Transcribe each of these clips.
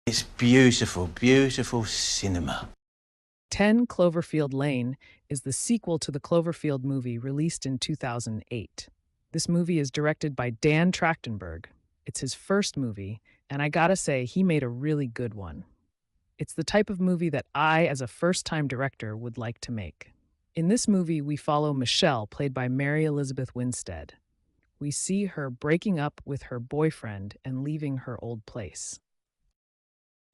It's beautiful, beautiful cinema. 10 Cloverfield Lane is the sequel to the Cloverfield movie released in 2008. This movie is directed by Dan Trachtenberg. It's his first movie, and I gotta say, he made a really good one. It's the type of movie that I, as a first time director, would like to make. In this movie, we follow Michelle, played by Mary Elizabeth Winstead. We see her breaking up with her boyfriend and leaving her old place.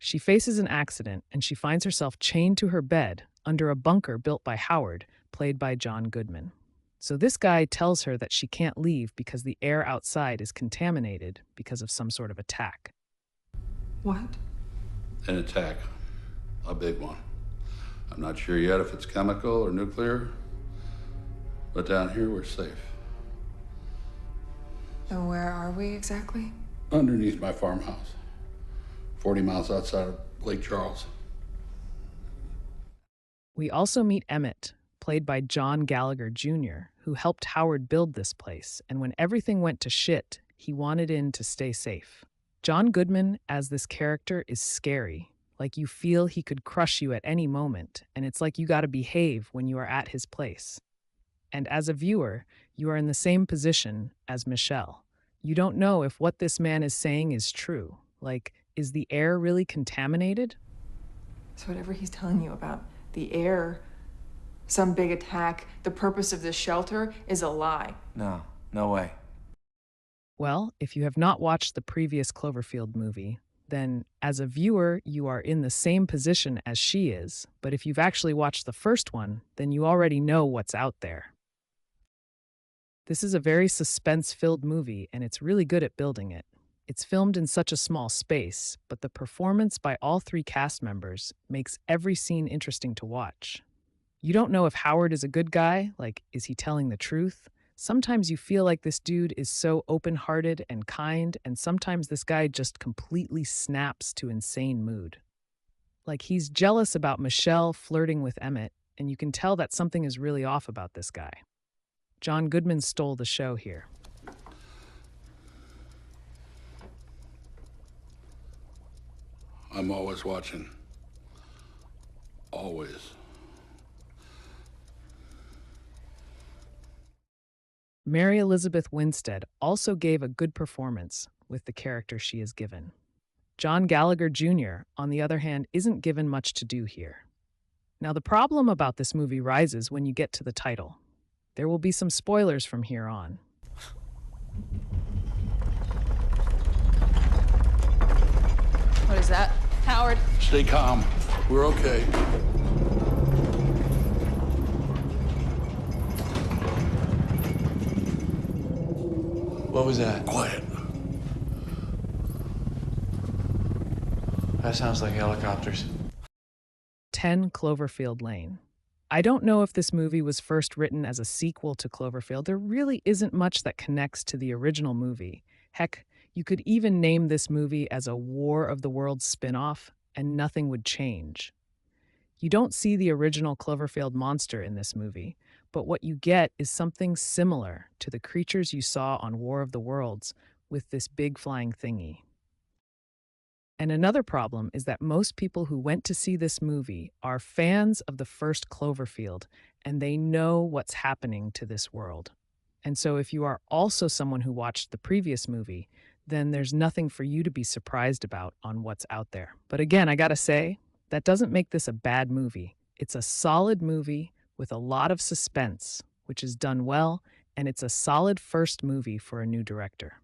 She faces an accident and she finds herself chained to her bed under a bunker built by Howard, played by John Goodman. So this guy tells her that she can't leave because the air outside is contaminated because of some sort of attack. What? An attack. A big one. I'm not sure yet if it's chemical or nuclear, but down here we're safe. So where are we exactly? Underneath my farmhouse, 40 miles outside of Lake Charles. We also meet Emmett, played by John Gallagher Jr., who helped Howard build this place, and when everything went to shit, he wanted in to stay safe. John Goodman, as this character, is scary. Like you feel he could crush you at any moment, and it's like you gotta behave when you are at his place. And as a viewer, you are in the same position as Michelle. You don't know if what this man is saying is true. Like, is the air really contaminated? So whatever he's telling you about the air, some big attack, the purpose of this shelter is a lie. No, no way. Well, if you have not watched the previous Cloverfield movie, then as a viewer, you are in the same position as she is. But if you've actually watched the first one, then you already know what's out there. This is a very suspense-filled movie, and it's really good at building it. It's filmed in such a small space, but the performance by all three cast members makes every scene interesting to watch. You don't know if Howard is a good guy, like, is he telling the truth? Sometimes you feel like this dude is so open-hearted and kind, and sometimes this guy just completely snaps to insane mood. Like, he's jealous about Michelle flirting with Emmett, and you can tell that something is really off about this guy. John Goodman stole the show here. I'm always watching. Always. Mary Elizabeth Winstead also gave a good performance with the character she is given. John Gallagher Jr., on the other hand, isn't given much to do here. Now, the problem about this movie rises when you get to the title. There will be some spoilers from here on. What is that? Howard? Stay calm. We're okay. What was that? Quiet. That sounds like helicopters. 10 Cloverfield Lane. I don't know if this movie was first written as a sequel to Cloverfield. There really isn't much that connects to the original movie. Heck, you could even name this movie as a War of the Worlds spin-off, and nothing would change. You don't see the original Cloverfield monster in this movie, but what you get is something similar to the creatures you saw on War of the Worlds with this big flying thingy. And another problem is that most people who went to see this movie are fans of the first Cloverfield, and they know what's happening to this world. And so if you are also someone who watched the previous movie, then there's nothing for you to be surprised about on what's out there. But again, I gotta say, that doesn't make this a bad movie. It's a solid movie with a lot of suspense, which is done well, and it's a solid first movie for a new director.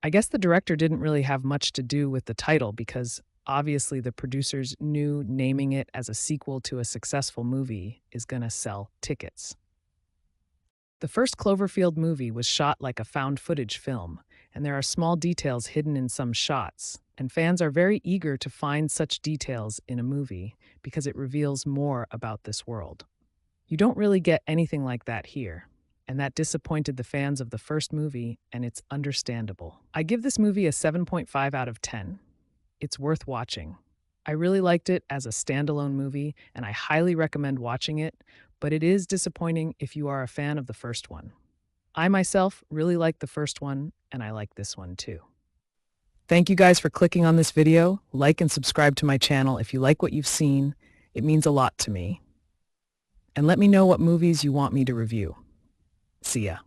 I guess the director didn't really have much to do with the title because obviously the producers knew naming it as a sequel to a successful movie is gonna sell tickets. The first Cloverfield movie was shot like a found footage film, and there are small details hidden in some shots, and fans are very eager to find such details in a movie because it reveals more about this world. You don't really get anything like that here, and that disappointed the fans of the first movie, and it's understandable. I give this movie a 7.5 out of 10. It's worth watching. I really liked it as a standalone movie, and I highly recommend watching it, but it is disappointing if you are a fan of the first one. I myself really like the first one, and I like this one too. Thank you guys for clicking on this video. Like and subscribe to my channel if you like what you've seen. It means a lot to me. And let me know what movies you want me to review. See ya.